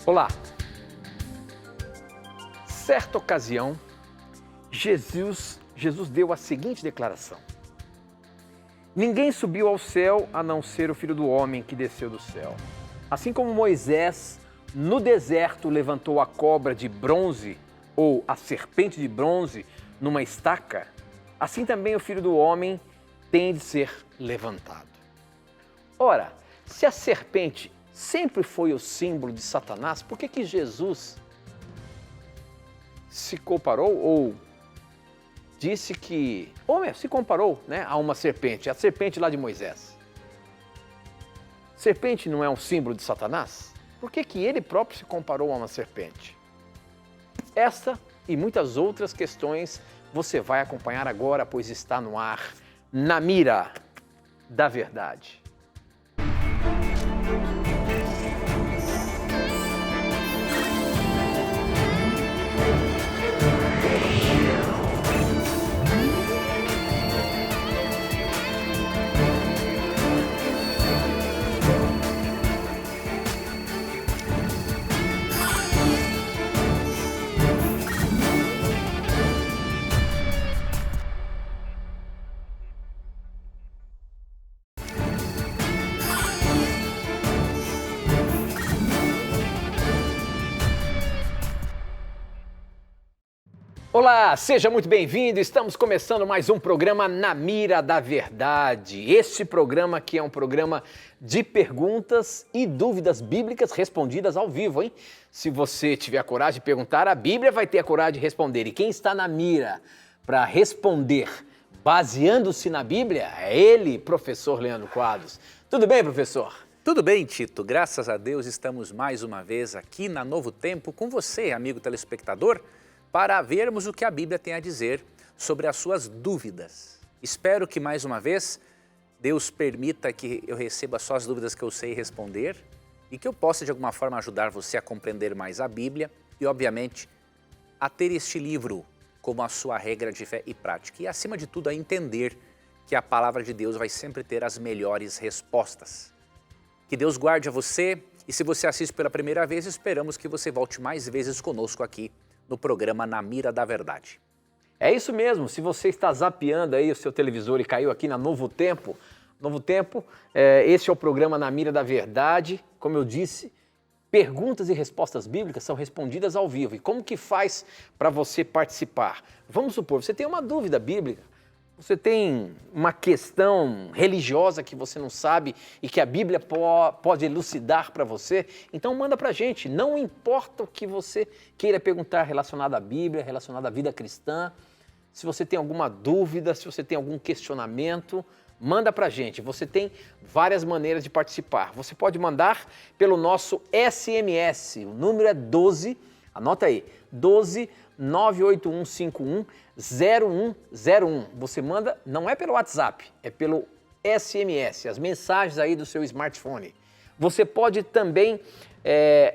Olá! Certa ocasião, Jesus deu a seguinte declaração: ninguém subiu ao céu a não ser o Filho do Homem que desceu do céu. Assim como Moisés, no deserto, levantou a cobra de bronze ou a serpente de bronze numa estaca, assim também o Filho do Homem tem de ser levantado. Ora, se a serpente sempre foi o símbolo de Satanás, por que Jesus se comparou ou disse que, se comparou, a uma serpente, a serpente lá de Moisés? Serpente não é um símbolo de Satanás? Por que ele próprio se comparou a uma serpente? Esta e muitas outras questões você vai acompanhar agora, pois está no ar, Na Mira da Verdade. Olá, seja muito bem-vindo. Estamos começando mais um programa Na Mira da Verdade. Este programa que é um programa de perguntas e dúvidas bíblicas respondidas ao vivo, hein? Se você tiver a coragem de perguntar, a Bíblia vai ter a coragem de responder. E quem está na mira para responder, baseando-se na Bíblia, é ele, professor Leandro Quadros. Tudo bem, professor? Tudo bem, Tito. Graças a Deus estamos mais uma vez aqui na Novo Tempo com você, amigo telespectador, para vermos o que a Bíblia tem a dizer sobre as suas dúvidas. Espero que, mais uma vez, Deus permita que eu receba só as dúvidas que eu sei responder e que eu possa, de alguma forma, ajudar você a compreender mais a Bíblia e, obviamente, a ter este livro como a sua regra de fé e prática. E, acima de tudo, a entender que a palavra de Deus vai sempre ter as melhores respostas. Que Deus guarde a você e, se você assiste pela primeira vez, esperamos que você volte mais vezes conosco aqui no programa Na Mira da Verdade. É isso mesmo, se você está zapeando aí o seu televisor e caiu aqui na Novo Tempo, esse é o programa Na Mira da Verdade. Como eu disse, perguntas e respostas bíblicas são respondidas ao vivo. E como que faz para você participar? Vamos supor, você tem uma dúvida bíblica, você tem uma questão religiosa que você não sabe e que a Bíblia pode elucidar para você, então manda para a gente. Não importa o que você queira perguntar relacionado à Bíblia, relacionado à vida cristã. Se você tem alguma dúvida, se você tem algum questionamento, manda para a gente. Você tem várias maneiras de participar. Você pode mandar pelo nosso SMS, o número é 12, anota aí, 12 98151 0101. Você manda, não é pelo WhatsApp, é pelo SMS, as mensagens aí do seu smartphone. Você pode também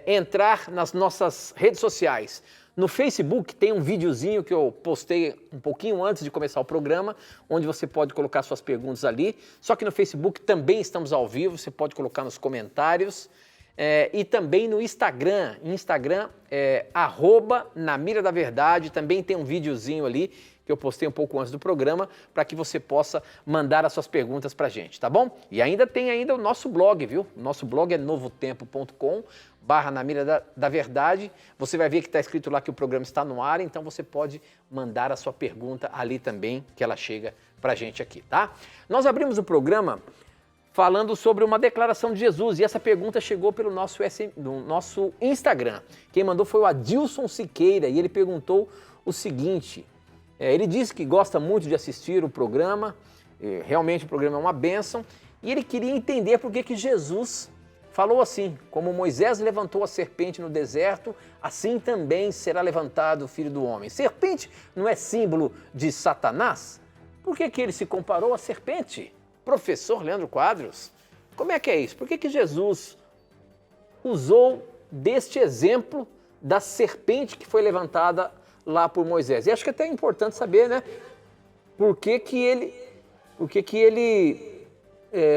entrar nas nossas redes sociais. No Facebook tem um videozinho que eu postei um pouquinho antes de começar o programa, onde você pode colocar suas perguntas ali. Só que no Facebook também estamos ao vivo, você pode colocar nos comentários. E também no Instagram, @Na Mira da Verdade, também tem um videozinho ali que eu postei um pouco antes do programa para que você possa mandar as suas perguntas para a gente, tá bom? E ainda tem o nosso blog, viu? O nosso blog é novotempo.com/Na Mira da Verdade. Você vai ver que está escrito lá que o programa está no ar, então você pode mandar a sua pergunta ali também, que ela chega para a gente aqui, tá? Nós abrimos o programa falando sobre uma declaração de Jesus, e essa pergunta chegou pelo nosso Instagram. Quem mandou foi o Adilson Siqueira, e ele perguntou o seguinte, ele disse que gosta muito de assistir o programa, realmente o programa é uma bênção, e ele queria entender por que Jesus falou assim: como Moisés levantou a serpente no deserto, assim também será levantado o Filho do Homem. Serpente não é símbolo de Satanás? Por que ele se comparou à serpente? Professor Leandro Quadros, como é que é isso? Por que Jesus usou deste exemplo da serpente que foi levantada lá por Moisés? E acho que até é importante saber, né? Por que ele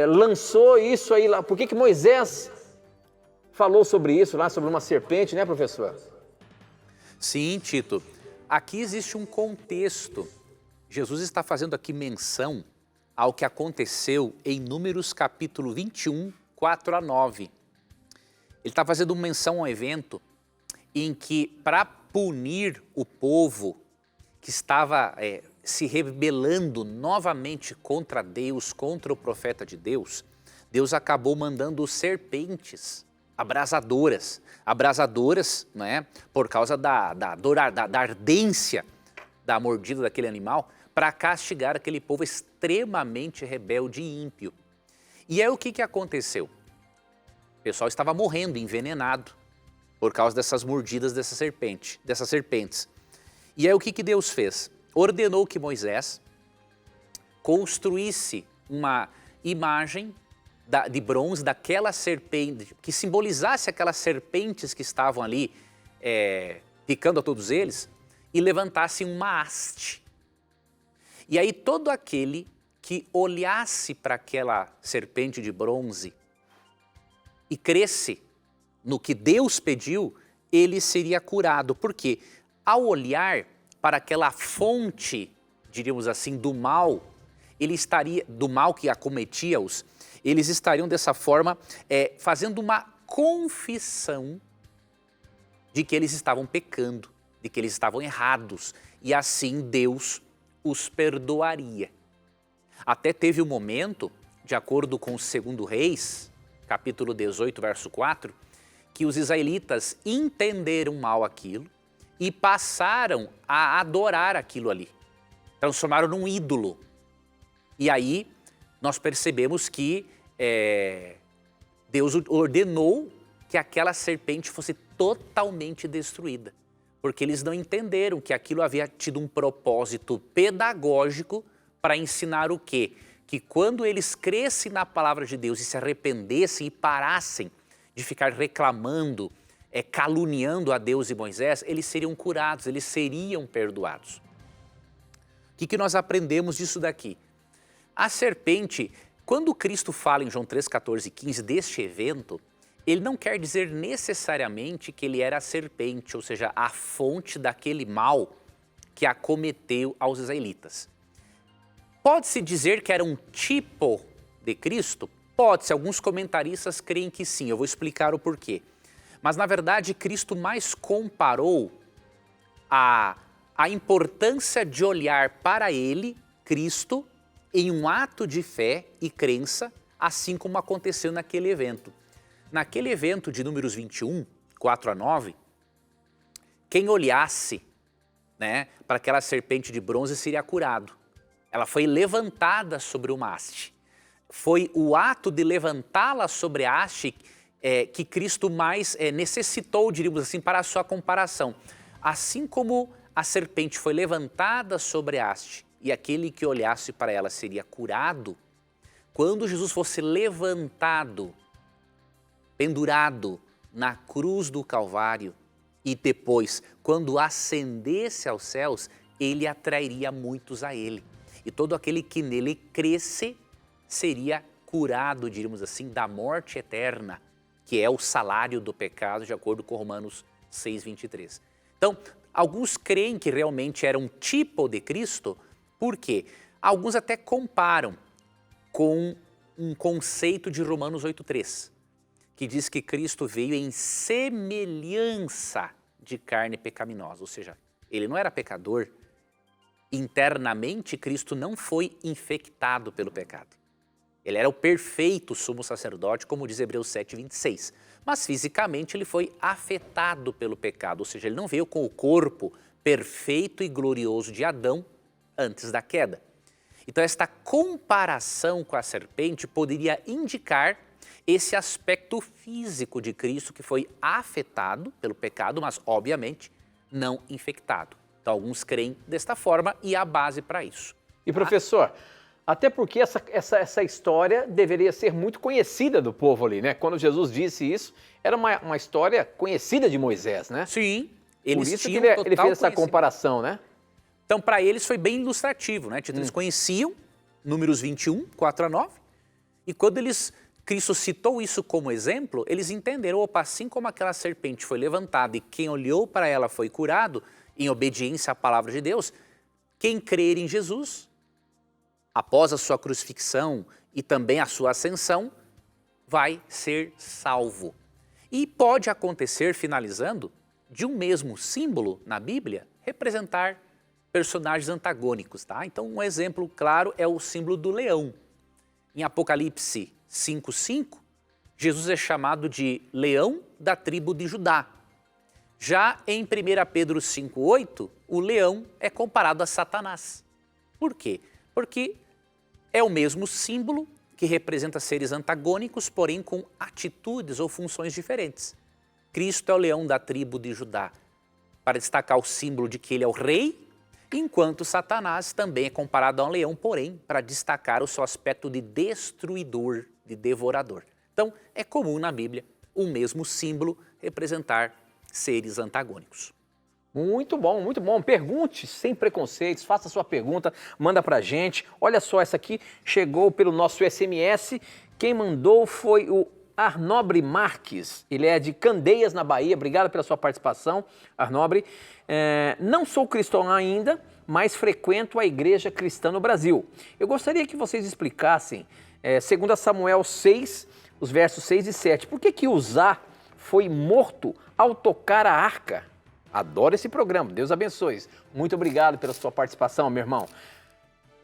lançou isso aí lá? Por que Moisés falou sobre isso lá, sobre uma serpente, né, professor? Sim, Tito. Aqui existe um contexto. Jesus está fazendo aqui menção ao que aconteceu em Números capítulo 21, 4 a 9. Ele está fazendo menção a um evento em que, para punir o povo que estava se rebelando novamente contra Deus, contra o profeta de Deus, Deus acabou mandando serpentes abrasadoras, não é? Por causa da ardência da mordida daquele animal, para castigar aquele povo extremamente rebelde e ímpio. E aí o que aconteceu? O pessoal estava morrendo, envenenado, por causa dessas mordidas dessas serpentes. E aí o que Deus fez? Ordenou que Moisés construísse uma imagem de bronze daquela serpente, que simbolizasse aquelas serpentes que estavam ali picando a todos eles, e levantasse uma haste. E aí todo aquele que olhasse para aquela serpente de bronze e cresce no que Deus pediu, ele seria curado. Por quê? Ao olhar para aquela fonte, diríamos assim, do mal, do mal que acometia-os, eles estariam dessa forma fazendo uma confissão de que eles estavam pecando, de que eles estavam errados, e assim Deus os perdoaria. Até teve um momento, de acordo com o 2 Reis, capítulo 18, verso 4, que os israelitas entenderam mal aquilo e passaram a adorar aquilo ali. Transformaram num ídolo. E aí nós percebemos que Deus ordenou que aquela serpente fosse totalmente destruída, porque eles não entenderam que aquilo havia tido um propósito pedagógico para ensinar o quê? Que quando eles crescem na palavra de Deus e se arrependessem e parassem de ficar reclamando, caluniando a Deus e Moisés, eles seriam curados, eles seriam perdoados. O que nós aprendemos disso daqui? A serpente, quando Cristo fala em João 3, 14 e 15 deste evento, ele não quer dizer necessariamente que ele era a serpente, ou seja, a fonte daquele mal que acometeu aos israelitas. Pode-se dizer que era um tipo de Cristo? Pode-se, alguns comentaristas creem que sim, eu vou explicar o porquê. Mas na verdade Cristo mais comparou a importância de olhar para ele, Cristo, em um ato de fé e crença, assim como aconteceu naquele evento. Naquele evento de Números 21, 4 a 9, quem olhasse para aquela serpente de bronze seria curado. Ela foi levantada sobre uma haste. Foi o ato de levantá-la sobre a haste que Cristo mais necessitou, diríamos assim, para a sua comparação. Assim como a serpente foi levantada sobre a haste e aquele que olhasse para ela seria curado, quando Jesus fosse levantado, pendurado na cruz do Calvário e depois, quando ascendesse aos céus, ele atrairia muitos a ele. E todo aquele que nele cresce seria curado, diríamos assim, da morte eterna, que é o salário do pecado, de acordo com Romanos 6, 23. Então, alguns creem que realmente era um tipo de Cristo, por quê? Alguns até comparam com um conceito de Romanos 8,3, que diz que Cristo veio em semelhança de carne pecaminosa, ou seja, ele não era pecador. Internamente, Cristo não foi infectado pelo pecado. Ele era o perfeito sumo sacerdote, como diz Hebreus 7, 26. Mas fisicamente ele foi afetado pelo pecado, ou seja, ele não veio com o corpo perfeito e glorioso de Adão antes da queda. Então esta comparação com a serpente poderia indicar esse aspecto físico de Cristo que foi afetado pelo pecado, mas obviamente não infectado. Então alguns creem desta forma e há base para isso. E professor, até porque essa história deveria ser muito conhecida do povo ali, né? Quando Jesus disse isso, era uma história conhecida de Moisés, né? Sim, eles Por isso que ele fez essa comparação, né? Então para eles foi bem ilustrativo, né? Eles conheciam Números 21, 4 a 9, e quando eles Cristo citou isso como exemplo, eles entenderam, opa, assim como aquela serpente foi levantada e quem olhou para ela foi curado, em obediência à palavra de Deus, quem crer em Jesus, após a sua crucifixão e também a sua ascensão, vai ser salvo. E pode acontecer, finalizando, de um mesmo símbolo na Bíblia representar personagens antagônicos, tá? Então um exemplo claro é o símbolo do leão. Em Apocalipse 5:5, Jesus é chamado de leão da tribo de Judá. Já em 1 Pedro 5:8, o leão é comparado a Satanás. Por quê? Porque é o mesmo símbolo que representa seres antagônicos, porém com atitudes ou funções diferentes. Cristo é o leão da tribo de Judá, para destacar o símbolo de que ele é o rei, enquanto Satanás também é comparado a um leão, porém para destacar o seu aspecto de destruidor, de devorador. Então é comum na Bíblia o mesmo símbolo representar seres antagônicos. Muito bom, muito bom. Pergunte sem preconceitos, faça a sua pergunta, manda pra gente. Olha só, essa aqui chegou pelo nosso SMS. Quem mandou foi o Arnobre Marques. Ele é de Candeias, na Bahia. Obrigado pela sua participação, Arnobre. Não sou cristão ainda, mas frequento a Igreja Cristã no Brasil. Eu gostaria que vocês explicassem, segundo Samuel 6, os versos 6 e 7, por que Uzá foi morto ao tocar a arca? Adoro esse programa, Deus abençoe. Muito obrigado pela sua participação, meu irmão.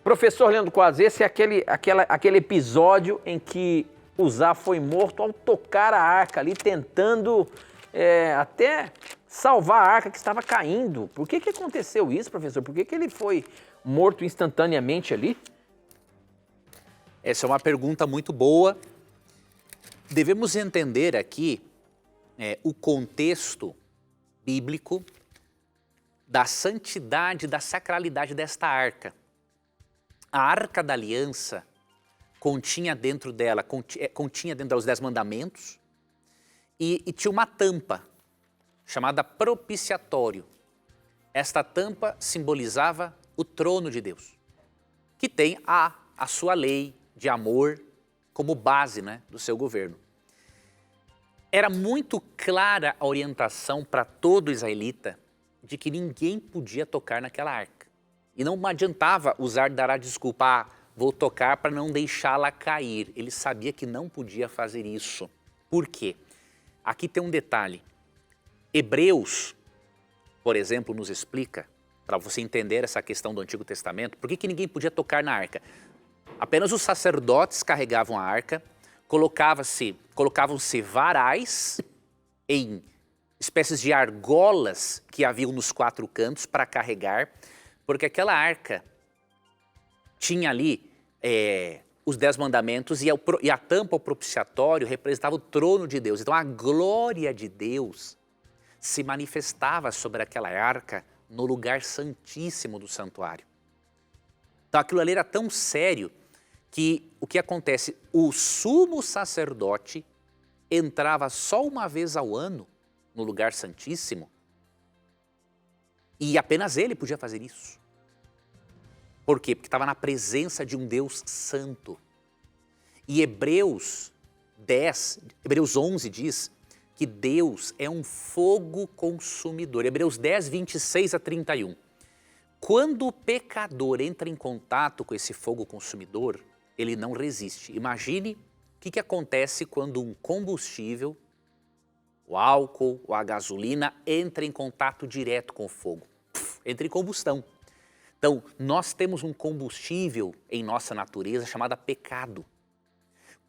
Professor Leandro Quadros, esse é aquele episódio em que Uzá foi morto ao tocar a arca ali, tentando até salvar a arca que estava caindo. Por que aconteceu isso, professor? Por que ele foi morto instantaneamente ali? Essa é uma pergunta muito boa. Devemos entender aqui o contexto bíblico da santidade, da sacralidade desta arca. A Arca da Aliança continha dentro dela os 10 mandamentos e tinha uma tampa chamada propiciatório. Esta tampa simbolizava o trono de Deus, que tem a sua lei de amor como base, do seu governo. Era muito clara a orientação para todo israelita de que ninguém podia tocar naquela arca. E não adiantava dar a desculpa, vou tocar para não deixá-la cair. Ele sabia que não podia fazer isso. Por quê? Aqui tem um detalhe. Hebreus, por exemplo, nos explica, para você entender essa questão do Antigo Testamento, por que ninguém podia tocar na arca. Apenas os sacerdotes carregavam a arca, colocavam-se varais em espécies de argolas que haviam nos 4 cantos para carregar, porque aquela arca tinha ali os 10 mandamentos e a tampa, o propiciatório, representava o trono de Deus. Então a glória de Deus se manifestava sobre aquela arca no lugar santíssimo do santuário. Então aquilo ali era tão sério que o que acontece? O sumo sacerdote entrava só uma vez ao ano no lugar santíssimo e apenas ele podia fazer isso. Por quê? Porque estava na presença de um Deus santo. E Hebreus 11 diz que Deus é um fogo consumidor. Hebreus 10, 26 a 31. Quando o pecador entra em contato com esse fogo consumidor, ele não resiste. Imagine o que acontece quando um combustível, o álcool ou a gasolina, entra em contato direto com o fogo. Entra em combustão. Então, nós temos um combustível em nossa natureza chamado pecado.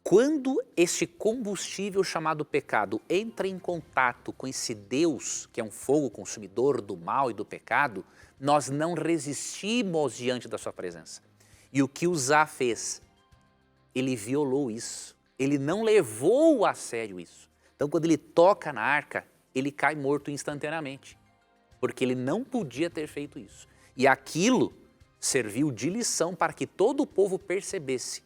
Quando este combustível chamado pecado entra em contato com esse Deus, que é um fogo consumidor do mal e do pecado, nós não resistimos diante da sua presença. E o que Uzá fez? Ele violou isso. Ele não levou a sério isso. Então, quando ele toca na arca, ele cai morto instantaneamente, porque ele não podia ter feito isso. E aquilo serviu de lição para que todo o povo percebesse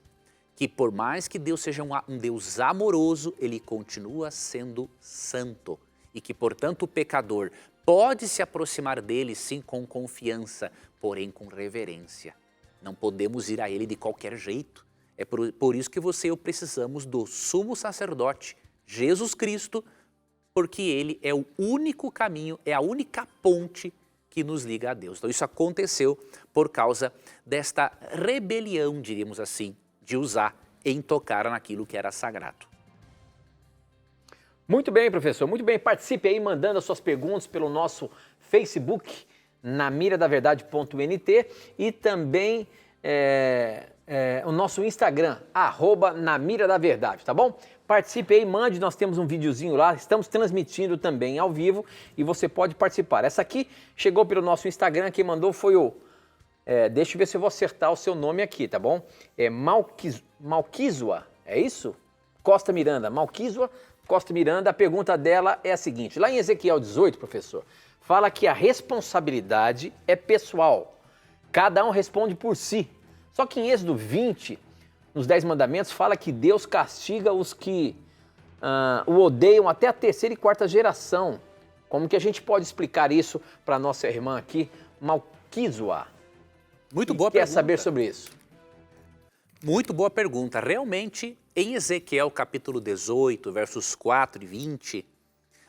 que por mais que Deus seja um Deus amoroso, ele continua sendo santo. E que, portanto, o pecador pode se aproximar dele, sim, com confiança, porém com reverência. Não podemos ir a ele de qualquer jeito. É por isso que você e eu precisamos do sumo sacerdote, Jesus Cristo, porque ele é o único caminho, é a única ponte que nos liga a Deus. Então isso aconteceu por causa desta rebelião, diríamos assim, de Uzá em tocar naquilo que era sagrado. Muito bem, professor, muito bem. Participe aí mandando as suas perguntas pelo nosso Facebook, namiradaverdade.nt, e também o nosso Instagram, @namiradaverdade, tá bom? Participe aí, mande, nós temos um videozinho lá, estamos transmitindo também ao vivo e você pode participar. Essa aqui chegou pelo nosso Instagram, quem mandou foi o... deixa eu ver se eu vou acertar o seu nome aqui, tá bom? É Malquizua, é isso? Costa Miranda, Malquizua Costa Miranda. A pergunta dela é a seguinte: lá em Ezequiel 18, professor, fala que a responsabilidade é pessoal, cada um responde por si. Só que em Êxodo 20, nos 10 mandamentos, fala que Deus castiga os que o odeiam até a terceira e quarta geração. Como que a gente pode explicar isso para nossa irmã aqui, Malquizua? Muito boa pergunta. Quer saber sobre isso? Muito boa pergunta. Realmente, em Ezequiel capítulo 18, versos 4 e 20,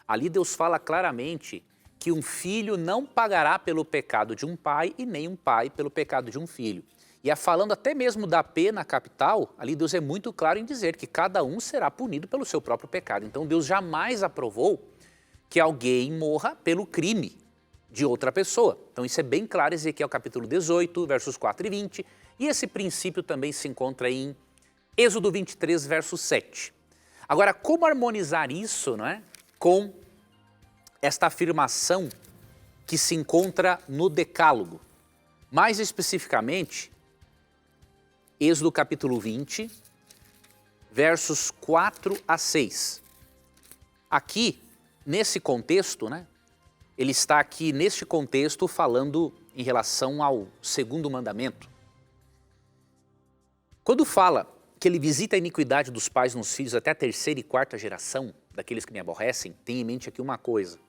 ali Deus fala claramente que um filho não pagará pelo pecado de um pai e nem um pai pelo pecado de um filho. E falando até mesmo da pena capital, ali Deus é muito claro em dizer que cada um será punido pelo seu próprio pecado. Então Deus jamais aprovou que alguém morra pelo crime de outra pessoa. Então isso é bem claro em Ezequiel capítulo 18, versos 4 e 20. E esse princípio também se encontra em Êxodo 23, verso 7. Agora, como harmonizar isso, não é, com esta afirmação que se encontra no Decálogo? Mais especificamente, Êxodo capítulo 20, versos 4 a 6. Aqui, nesse contexto, né, ele está aqui neste contexto falando em relação ao segundo mandamento. Quando fala que ele visita a iniquidade dos pais nos filhos até a terceira e quarta geração daqueles que me aborrecem, tenha em mente aqui uma coisa.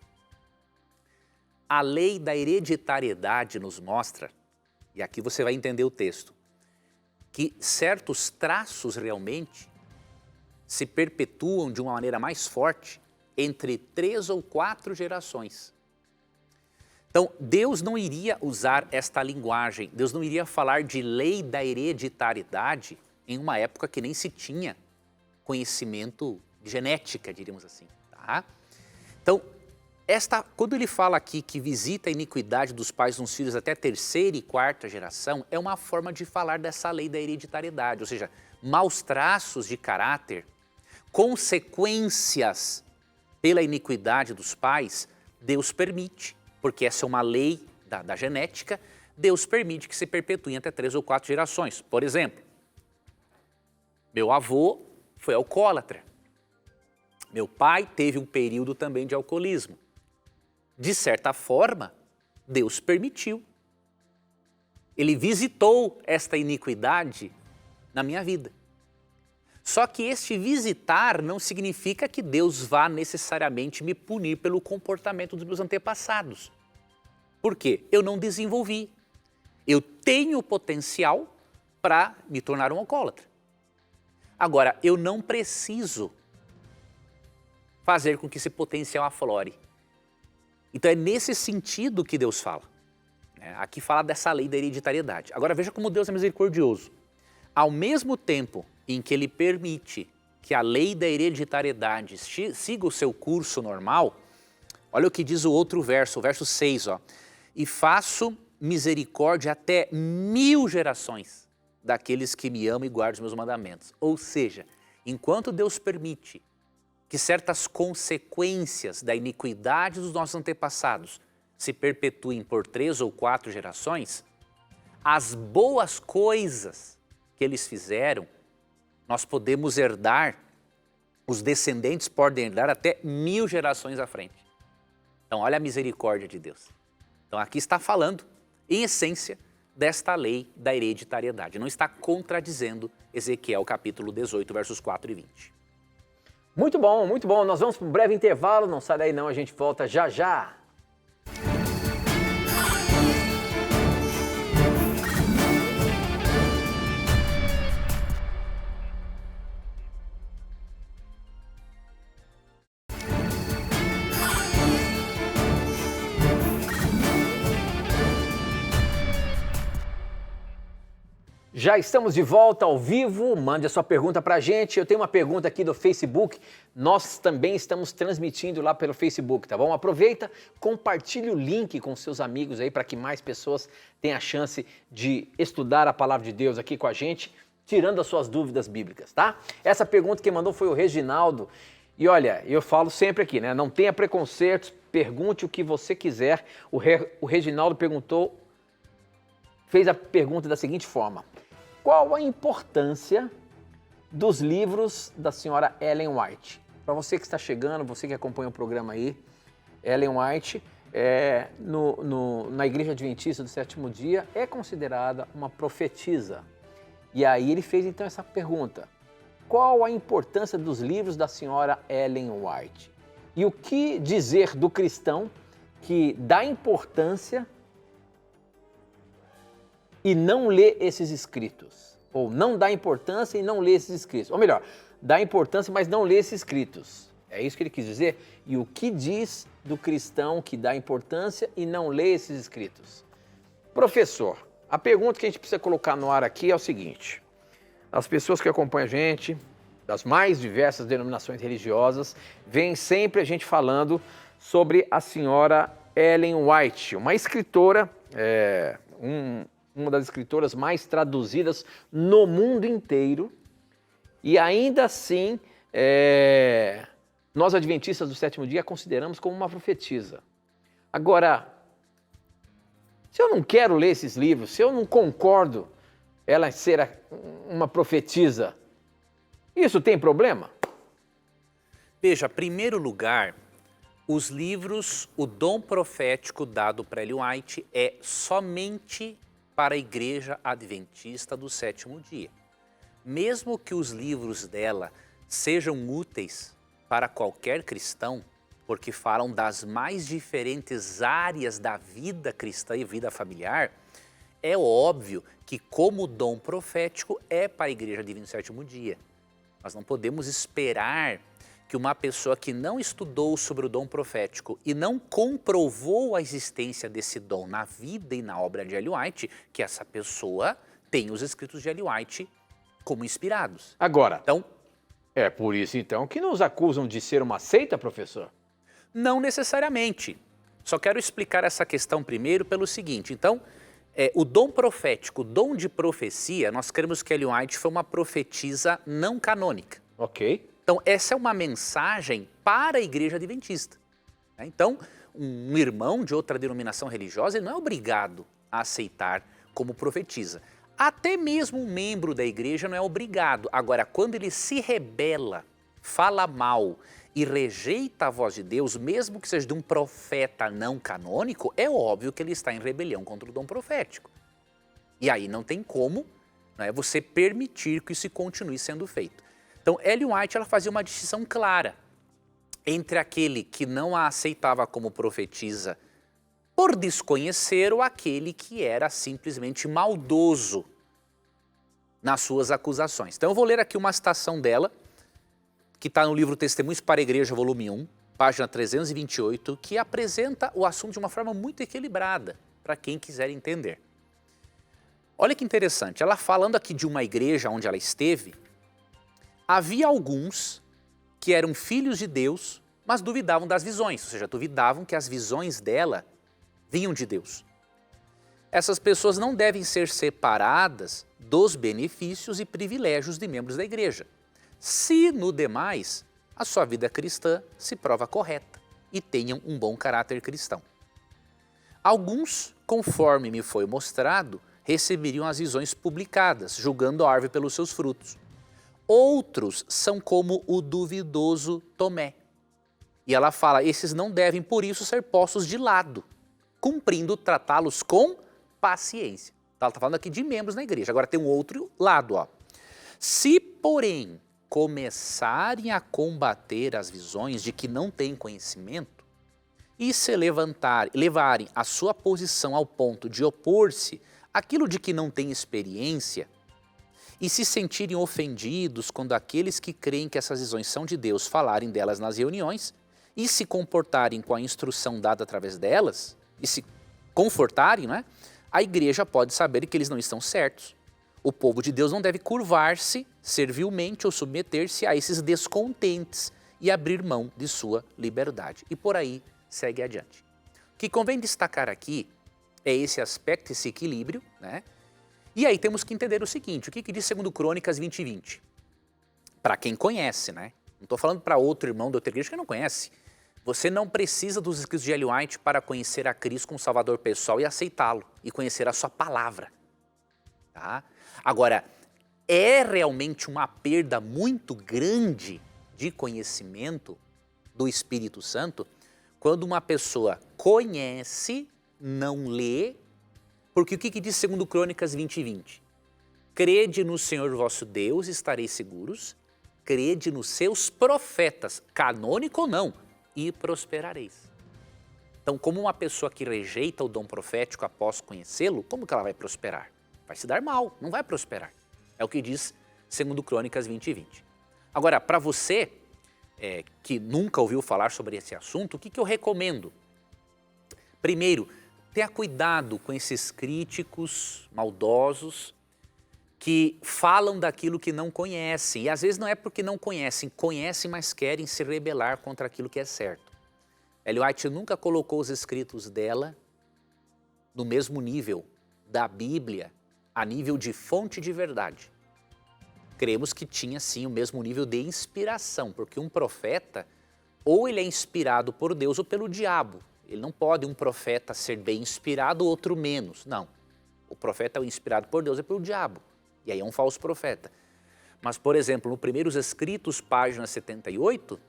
A lei da hereditariedade nos mostra, e aqui você vai entender o texto, que certos traços realmente se perpetuam de uma maneira mais forte entre 3 ou 4 gerações. Então, Deus não iria usar esta linguagem, Deus não iria falar de lei da hereditariedade em uma época que nem se tinha conhecimento de genética, diríamos assim. Tá? Então, quando ele fala aqui que visita a iniquidade dos pais nos filhos até a terceira e quarta geração, é uma forma de falar dessa lei da hereditariedade, ou seja, maus traços de caráter, consequências pela iniquidade dos pais, Deus permite, porque essa é uma lei da genética, Deus permite que se perpetuem até 3 ou 4 gerações. Por exemplo, meu avô foi alcoólatra, meu pai teve um período também de alcoolismo. De certa forma, Deus permitiu. Ele visitou esta iniquidade na minha vida. Só que este visitar não significa que Deus vá necessariamente me punir pelo comportamento dos meus antepassados. Por quê? Eu não desenvolvi. Eu tenho potencial para me tornar um alcoólatra. Agora, eu não preciso fazer com que esse potencial aflore. Então é nesse sentido que Deus fala. Aqui fala dessa lei da hereditariedade. Agora veja como Deus é misericordioso. Ao mesmo tempo em que Ele permite que a lei da hereditariedade siga o seu curso normal, olha o que diz o outro verso, o verso 6. E faço misericórdia até 1000 gerações daqueles que me amam e guardam os meus mandamentos. Ou seja, enquanto Deus permite que certas consequências da iniquidade dos nossos antepassados se perpetuem por 3 ou 4 gerações, as boas coisas que eles fizeram, nós podemos herdar, os descendentes podem herdar até 1000 gerações à frente. Então olha a misericórdia de Deus. Então aqui está falando, em essência, desta lei da hereditariedade. Não está contradizendo Ezequiel capítulo 18, versos 4 e 20. Muito bom, muito bom. Nós vamos para um breve intervalo, não sai daí não, a gente volta já já. Já estamos de volta ao vivo, mande a sua pergunta pra gente. Eu tenho uma pergunta aqui do Facebook, nós também estamos transmitindo lá pelo Facebook, tá bom? Aproveita, compartilhe o link com seus amigos aí para que mais pessoas tenham a chance de estudar a palavra de Deus aqui com a gente, tirando as suas dúvidas bíblicas, tá? Essa pergunta quem mandou foi o Reginaldo. E olha, eu falo sempre aqui, né? Não tenha preconceitos, pergunte o que você quiser. O Reginaldo fez a pergunta da seguinte forma: qual a importância dos livros da senhora Ellen White? Para você que está chegando, você que acompanha o programa aí, Ellen White, na Igreja Adventista do Sétimo Dia, é considerada uma profetisa. E aí ele fez então essa pergunta: qual a importância dos livros da senhora Ellen White? E o que dizer do cristão que dá importância e não lê esses escritos? Ou não dá importância e não lê esses escritos? Ou melhor, dá importância, mas não lê esses escritos. É isso que ele quis dizer? E o que diz do cristão que dá importância e não lê esses escritos? Professor, a pergunta que a gente precisa colocar no ar aqui é o seguinte: as pessoas que acompanham a gente, das mais diversas denominações religiosas, vem sempre a gente falando sobre a senhora Ellen White, uma escritora, uma das escritoras mais traduzidas no mundo inteiro, e ainda assim, nós adventistas do sétimo dia a consideramos como uma profetisa. Agora, se eu não quero ler esses livros, se eu não concordo ela ser uma profetisa, isso tem problema? Veja, em primeiro lugar, os livros, o dom profético dado para Ellen White é somente para a Igreja Adventista do Sétimo Dia. Mesmo que os livros dela sejam úteis para qualquer cristão, porque falam das mais diferentes áreas da vida cristã e vida familiar, é óbvio que como dom profético é para a Igreja Adventista do Sétimo Dia. Nós não podemos esperar que uma pessoa que não estudou sobre o dom profético e não comprovou a existência desse dom na vida e na obra de Ellen White, que essa pessoa tenha os escritos de Ellen White como inspirados. Agora, Então, é por isso então que nos acusam de ser uma seita, professor? não necessariamente. Só quero explicar essa questão primeiro pelo seguinte. Então, o dom profético, o dom de profecia, nós cremos que Ellen White foi uma profetisa não canônica. Ok. Então, essa é uma mensagem para a Igreja Adventista. Então, um irmão de outra denominação religiosa ele não é obrigado a aceitar como profetisa. Até mesmo um membro da igreja não é obrigado. Agora, quando ele se rebela, fala mal e rejeita a voz de Deus, mesmo que seja de um profeta não canônico, é óbvio que ele está em rebelião contra o dom profético. E aí não tem como você permitir que isso continue sendo feito. Então, Ellen White ela fazia uma distinção clara entre aquele que não a aceitava como profetisa por desconhecer ou aquele que era simplesmente maldoso nas suas acusações. Então eu vou ler aqui uma citação dela, que está no livro Testemunhos para a Igreja, volume 1, página 328, que apresenta o assunto de uma forma muito equilibrada, para quem quiser entender. Olha que interessante, ela falando aqui de uma igreja onde ela esteve, havia alguns que eram filhos de Deus, mas duvidavam das visões, ou seja, duvidavam que as visões dela vinham de Deus. Essas pessoas não devem ser separadas dos benefícios e privilégios de membros da igreja, se no demais a sua vida cristã se prova correta e tenham um bom caráter cristão. Alguns, conforme me foi mostrado, receberiam as visões publicadas, julgando a árvore pelos seus frutos. Outros são como o duvidoso Tomé. E ela fala, esses não devem por isso ser postos de lado, cumprindo tratá-los com paciência. Ela está falando aqui de membros na igreja. Agora tem um outro lado. Se, porém, começarem a combater as visões de que não têm conhecimento e se levarem a sua posição ao ponto de opor-se àquilo de que não têm experiência e se sentirem ofendidos quando aqueles que creem que essas visões são de Deus falarem delas nas reuniões e se comportarem com a instrução dada através delas e se confortarem, a igreja pode saber que eles não estão certos. o povo de Deus não deve curvar-se servilmente ou submeter-se a esses descontentes e abrir mão de sua liberdade. E por aí segue adiante. O que convém destacar aqui é esse aspecto, esse equilíbrio, né? E aí temos que entender o seguinte, o que diz 2 Crônicas 20:20? Para quem conhece, né? Não estou falando para outro irmão da outra igreja que não conhece. Você não precisa dos escritos de Ellen White para conhecer a Cristo como Salvador pessoal e aceitá-lo, e conhecer a sua palavra. Tá? Agora, é realmente uma perda muito grande de conhecimento do Espírito Santo quando uma pessoa conhece, não lê, porque o que diz 2 Crônicas 20:20? Crede no Senhor vosso Deus, estareis seguros, crede nos seus profetas, canônico ou não, e prosperareis. Então, como uma pessoa que rejeita o dom profético após conhecê-lo, como que ela vai prosperar? Vai se dar mal, não vai prosperar. É o que diz 2 Crônicas 20:20. Agora, para você que nunca ouviu falar sobre esse assunto, o que eu recomendo? Primeiro, tenha cuidado com esses críticos maldosos que falam daquilo que não conhecem. E às vezes não é porque não conhecem, mas querem se rebelar contra aquilo que é certo. Ellen White nunca colocou os escritos dela no mesmo nível da Bíblia, a nível de fonte de verdade. Cremos que tinha sim o mesmo nível de inspiração, porque um profeta, ou ele é inspirado por Deus ou pelo diabo. Ele não pode um profeta ser bem inspirado, outro menos. Não. O profeta é inspirado por Deus e pelo diabo. E aí é um falso profeta. Mas, por exemplo, no Primeiros Escritos, página 78,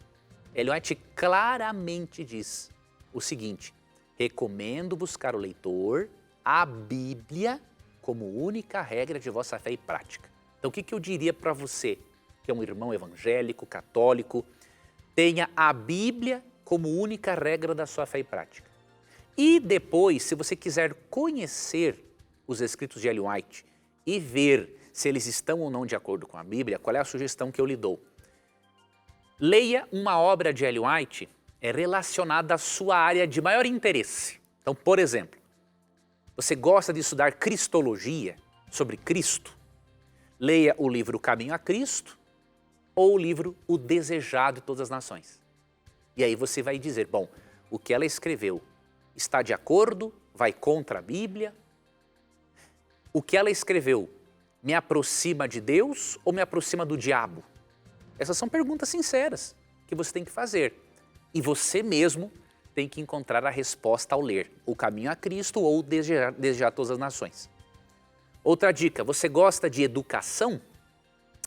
Ellen White claramente diz o seguinte: recomendo buscar o leitor a Bíblia como única regra de vossa fé e prática. Então, o que eu diria para você, que é um irmão evangélico, católico, tenha a Bíblia como única regra da sua fé e prática. E depois, se você quiser conhecer os escritos de Ellen White e ver se eles estão ou não de acordo com a Bíblia, qual é a sugestão que eu lhe dou? Leia uma obra de Ellen White relacionada à sua área de maior interesse. Então, por exemplo, você gosta de estudar cristologia, sobre Cristo? Leia o livro O Caminho a Cristo ou o livro O Desejado de Todas as Nações. E aí você vai dizer, bom, o que ela escreveu está de acordo, vai contra a Bíblia? O que ela escreveu me aproxima de Deus ou me aproxima do diabo? Essas são perguntas sinceras que você tem que fazer. E você mesmo tem que encontrar a resposta ao ler O Caminho a Cristo ou Desejar Todas as Nações. Outra dica, você gosta de educação?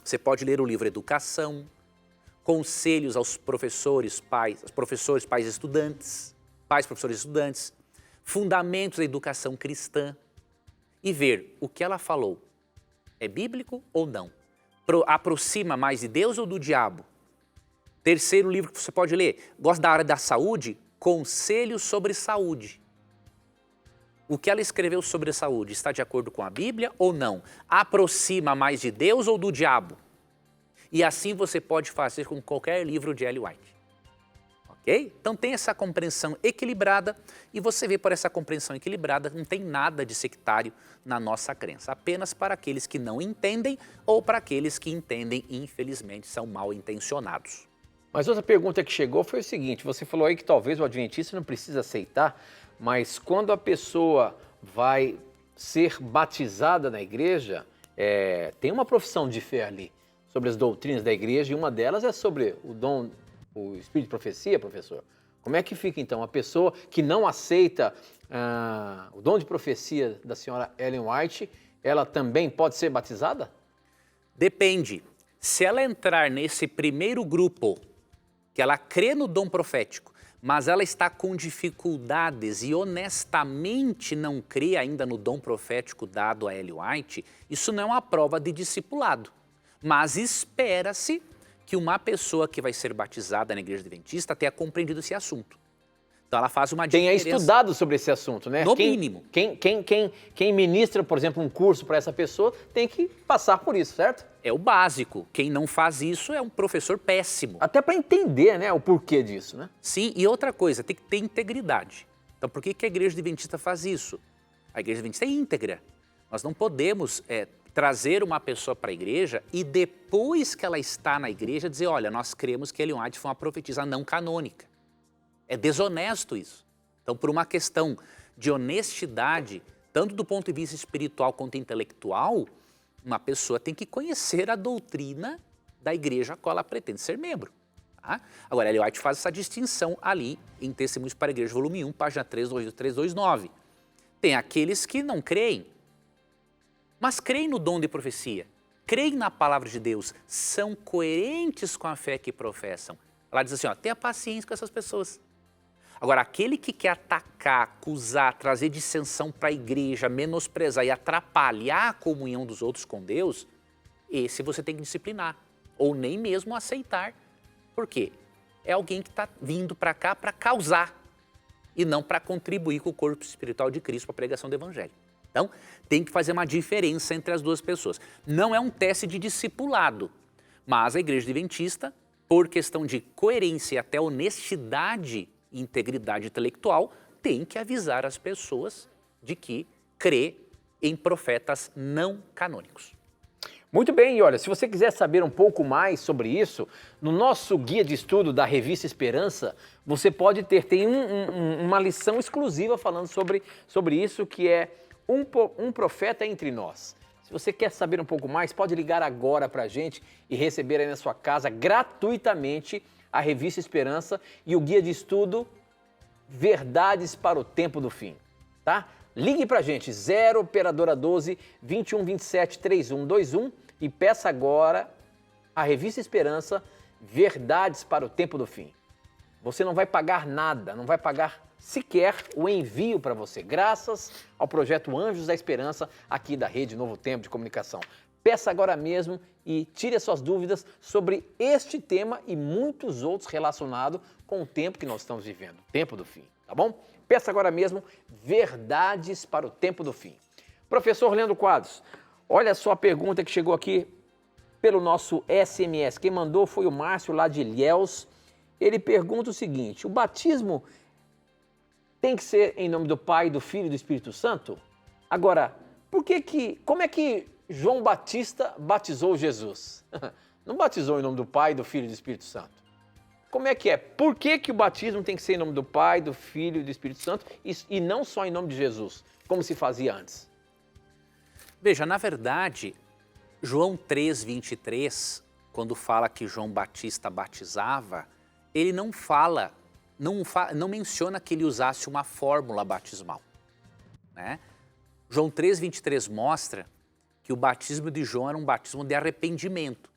Você pode ler o livro Educação, Conselhos aos professores, pais e estudantes, pais, professores e estudantes, Fundamentos da Educação Cristã, e ver o que ela falou é bíblico ou não. Aproxima mais de Deus ou do diabo? Terceiro livro que você pode ler, gosta da área da saúde? Conselhos sobre Saúde. O que ela escreveu sobre a saúde está de acordo com a Bíblia ou não? Aproxima mais de Deus ou do diabo? E assim você pode fazer com qualquer livro de Ellen White. Ok? Então tem essa compreensão equilibrada e você vê por essa compreensão equilibrada não tem nada de sectário na nossa crença. Apenas para aqueles que não entendem ou para aqueles que entendem e infelizmente são mal intencionados. Mas outra pergunta que chegou foi o seguinte, você falou aí que talvez o adventista não precisa aceitar, mas quando a pessoa vai ser batizada na igreja, tem uma profissão de fé ali sobre as doutrinas da igreja e uma delas é sobre o espírito de profecia, professor. Como é que fica então a pessoa que não aceita o dom de profecia da senhora Ellen White, ela também pode ser batizada? Depende. Se ela entrar nesse primeiro grupo, que ela crê no dom profético, mas ela está com dificuldades e honestamente não crê ainda no dom profético dado a Ellen White, isso não é uma prova de discipulado. Mas espera-se que uma pessoa que vai ser batizada na igreja adventista tenha compreendido esse assunto. Então ela faz uma diferença. Tenha estudado sobre esse assunto, né? No mínimo. Quem ministra, por exemplo, um curso para essa pessoa tem que passar por isso, certo? É o básico. Quem não faz isso é um professor péssimo. Até para entender, né, o porquê disso, né? Sim, e outra coisa, tem que ter integridade. Então por que a igreja adventista faz isso? A igreja adventista é íntegra. Nós não podemos trazer uma pessoa para a igreja e depois que ela está na igreja dizer, olha, nós cremos que Ellen White foi uma profetisa não canônica. É desonesto isso. Então, por uma questão de honestidade, tanto do ponto de vista espiritual quanto intelectual, uma pessoa tem que conhecer a doutrina da igreja a qual ela pretende ser membro. Tá? Agora, Ellen White faz essa distinção ali em Testemunhos para a Igreja, volume 1, página 329. Tem aqueles que não creem, mas creem no dom de profecia, creem na palavra de Deus, são coerentes com a fé que professam. Ela diz assim, ó, tenha paciência com essas pessoas. Agora, aquele que quer atacar, acusar, trazer dissensão para a igreja, menosprezar e atrapalhar a comunhão dos outros com Deus, esse você tem que disciplinar, ou nem mesmo aceitar. Por quê? É alguém que está vindo para cá para causar e não para contribuir com o corpo espiritual de Cristo para a pregação do Evangelho. Então, tem que fazer uma diferença entre as duas pessoas. Não é um teste de discipulado, mas a Igreja Adventista, por questão de coerência e até honestidade e integridade intelectual, tem que avisar as pessoas de que crê em profetas não canônicos. Muito bem, e olha, se você quiser saber um pouco mais sobre isso, no nosso guia de estudo da Revista Esperança, você pode tem uma lição exclusiva falando sobre isso, que é um profeta entre nós. Se você quer saber um pouco mais, pode ligar agora para a gente e receber aí na sua casa gratuitamente a Revista Esperança e o guia de estudo Verdades para o Tempo do Fim, tá? Ligue para a gente, 0 operadora 12 21 27 3121 e peça agora a Revista Esperança Verdades para o Tempo do Fim. Você não vai pagar nada, não vai pagar sequer o envio para você, graças ao projeto Anjos da Esperança aqui da Rede Novo Tempo de Comunicação. Peça agora mesmo e tire as suas dúvidas sobre este tema e muitos outros relacionados com o tempo que nós estamos vivendo, o tempo do fim, tá bom? Peça agora mesmo Verdades para o Tempo do Fim. Professor Leandro Quadros, olha só a pergunta que chegou aqui pelo nosso SMS. Quem mandou foi o Márcio lá de Ilhéus. Ele pergunta o seguinte, o batismo tem que ser em nome do Pai, do Filho e do Espírito Santo? Agora, como é que João Batista batizou Jesus? Não batizou em nome do Pai, do Filho e do Espírito Santo. Como é que é? Por que o batismo tem que ser em nome do Pai, do Filho e do Espírito Santo e não só em nome de Jesus, como se fazia antes? Veja, na verdade, João 3:23, quando fala que João Batista batizava, ele não menciona que ele usasse uma fórmula batismal, né? João 3:23 mostra que o batismo de João era um batismo de arrependimento,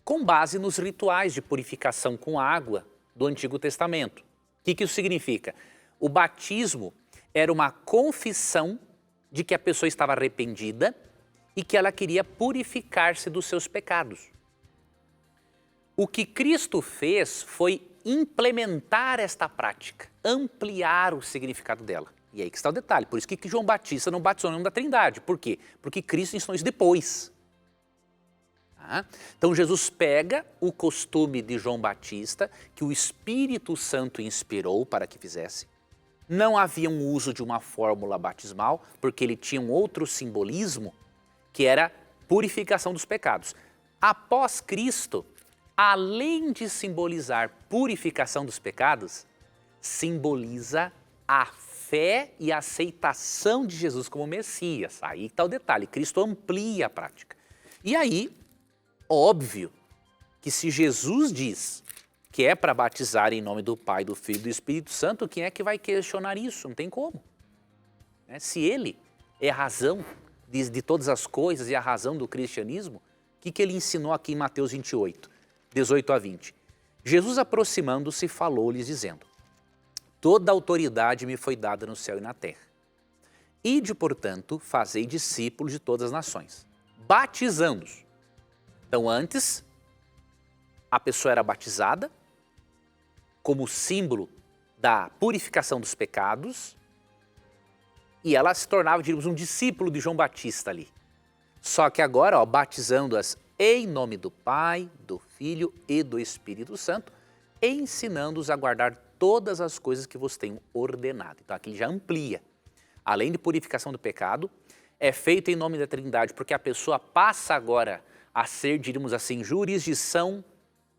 com base nos rituais de purificação com água do Antigo Testamento. O que isso significa? O batismo era uma confissão de que a pessoa estava arrependida e que ela queria purificar-se dos seus pecados. O que Cristo fez foi implementar esta prática, ampliar o significado dela. E aí que está o detalhe, por isso que João Batista não batizou em nome da Trindade. Por quê? Porque Cristo ensinou isso depois. Então Jesus pega o costume de João Batista, que o Espírito Santo inspirou para que fizesse. Não havia um uso de uma fórmula batismal, porque ele tinha um outro simbolismo, que era purificação dos pecados. Após Cristo, além de simbolizar purificação dos pecados, simboliza a fé e a aceitação de Jesus como Messias. Aí está o detalhe, Cristo amplia a prática. E aí, óbvio que se Jesus diz que é para batizar em nome do Pai, do Filho e do Espírito Santo, quem é que vai questionar isso? Não tem como. Se ele é a razão de todas as coisas e a razão do cristianismo, o que ele ensinou aqui em Mateus 28, 18 a 20? Jesus, aproximando-se, falou-lhes dizendo: toda autoridade me foi dada no céu e na terra. Ide, portanto, fazei discípulos de todas as nações, batizando-os. Então, antes, a pessoa era batizada como símbolo da purificação dos pecados e ela se tornava, diríamos, um discípulo de João Batista ali. Só que agora, batizando-as em nome do Pai, do Filho e do Espírito Santo, ensinando-os a guardar todas as coisas que vos tenho ordenado. Então, aqui ele já amplia. Além de purificação do pecado, é feito em nome da Trindade, porque a pessoa passa agora a ser, diríamos assim, jurisdição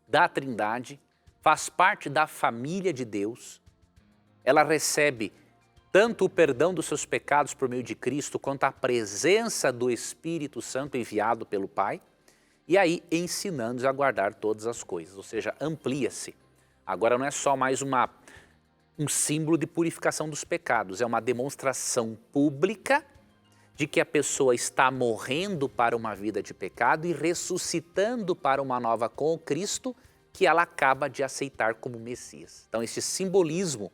da Trindade, faz parte da família de Deus, ela recebe tanto o perdão dos seus pecados por meio de Cristo, quanto a presença do Espírito Santo enviado pelo Pai, e aí ensinando-os a guardar todas as coisas, ou seja, amplia-se. Agora não é só mais um símbolo de purificação dos pecados, é uma demonstração pública de que a pessoa está morrendo para uma vida de pecado e ressuscitando para uma nova com Cristo, que ela acaba de aceitar como Messias. Então esse simbolismo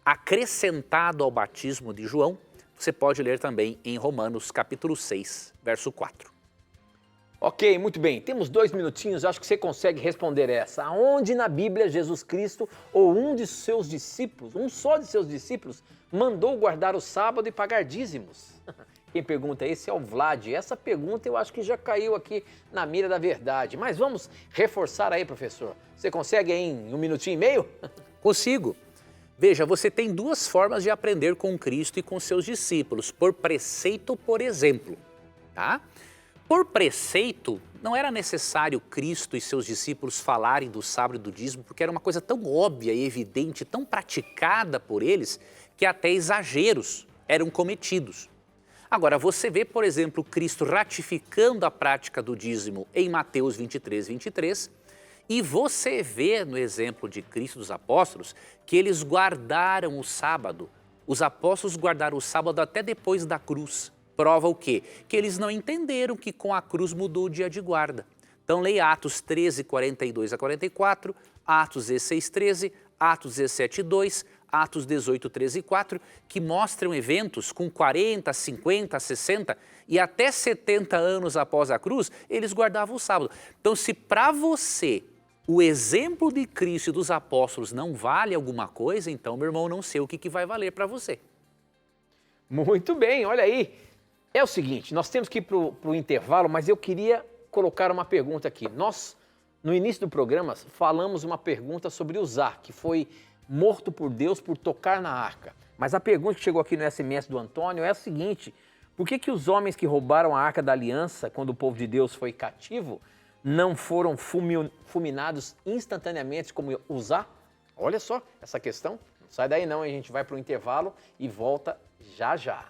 acrescentado ao batismo de João, você pode ler também em Romanos capítulo 6, verso 4. Ok, muito bem. Temos 2 minutinhos, acho que você consegue responder essa. Aonde na Bíblia Jesus Cristo ou um de seus discípulos, um só de seus discípulos, mandou guardar o sábado e pagar dízimos? Quem pergunta esse é o Vlad. Essa pergunta eu acho que já caiu aqui na mira da verdade. Mas vamos reforçar aí, professor. Você consegue aí em 1 minutinho e meio? Consigo. Veja, você tem 2 formas de aprender com Cristo e com seus discípulos, por preceito, por exemplo, tá? Por preceito, não era necessário Cristo e seus discípulos falarem do sábado e do dízimo, porque era uma coisa tão óbvia e evidente, tão praticada por eles, que até exageros eram cometidos. Agora, você vê, por exemplo, Cristo ratificando a prática do dízimo em Mateus 23, 23, e você vê no exemplo de Cristo dos apóstolos que eles guardaram o sábado. Os apóstolos guardaram o sábado até depois da cruz. Prova o quê? Que eles não entenderam que com a cruz mudou o dia de guarda. Então leia Atos 13, 42 a 44, Atos 16, 13, Atos 17, 2, Atos 18, 13 e 4, que mostram eventos com 40, 50, 60 e até 70 anos após a cruz, eles guardavam o sábado. Então se para você o exemplo de Cristo e dos apóstolos não vale alguma coisa, então, meu irmão, não sei o que vai valer para você. Muito bem, olha aí. É o seguinte, nós temos que ir para o intervalo, mas eu queria colocar uma pergunta aqui. Nós, no início do programa, falamos uma pergunta sobre Uzá, que foi morto por Deus por tocar na arca. Mas a pergunta que chegou aqui no SMS do Antônio é a seguinte: por que os homens que roubaram a arca da aliança, quando o povo de Deus foi cativo, não foram fulminados instantaneamente como Uzá? Olha só essa questão. Não sai daí não, a gente vai para o intervalo e volta já já.